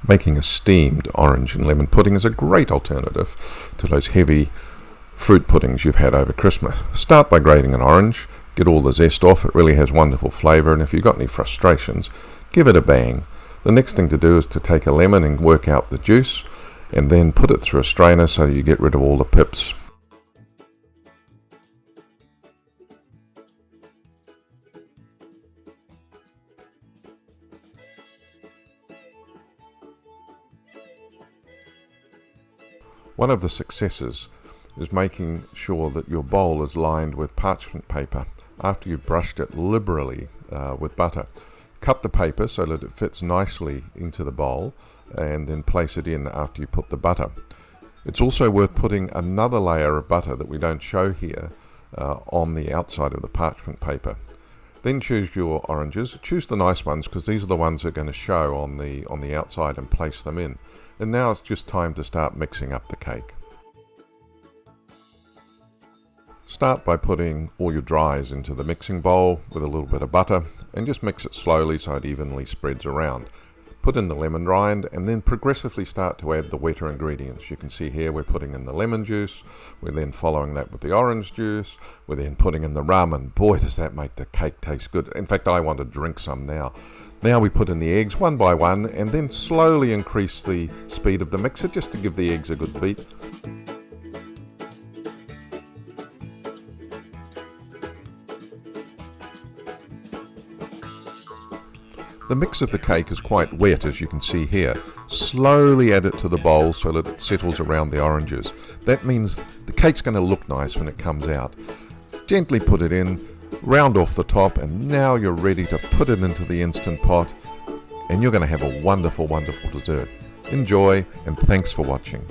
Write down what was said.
Making a steamed orange and lemon pudding is a great alternative to those heavy fruit puddings you've had over Christmas. Start by grating an orange, get all the zest off. It really has wonderful flavour, and if you've got any frustrations, give it a bang. The next thing to do is to take a lemon and work out the juice, and then put it through a strainer so you get rid of all the pips. One of the successes is making sure that your bowl is lined with parchment paper after you've brushed it liberally with butter. Cut the paper so that it fits nicely into the bowl, and then place it in after you put the butter. It's also worth putting another layer of butter that we don't show here on the outside of the parchment paper. Then choose your oranges. Choose the nice ones, because these are the ones that are going to show on the outside, and place them in. And now it's just time to start mixing up the cake. Start by putting all your dries into the mixing bowl with a little bit of butter, and just mix it slowly so it evenly spreads around. Put in the lemon rind, and then progressively start to add the wetter ingredients. You can see here we're putting in the lemon juice, we're then following that with the orange juice, we're then putting in the rum, and boy does that make the cake taste good. In fact, I want to drink some now. Now we put in the eggs one by one, and then slowly increase the speed of the mixer just to give the eggs a good beat. The mix of the cake is quite wet, as you can see here. Slowly add it to the bowl so that it settles around the oranges. That means the cake's going to look nice when it comes out. Gently put it in, round off the top, and now you're ready to put it into the Instant Pot, and you're going to have a wonderful, wonderful dessert. Enjoy, and thanks for watching.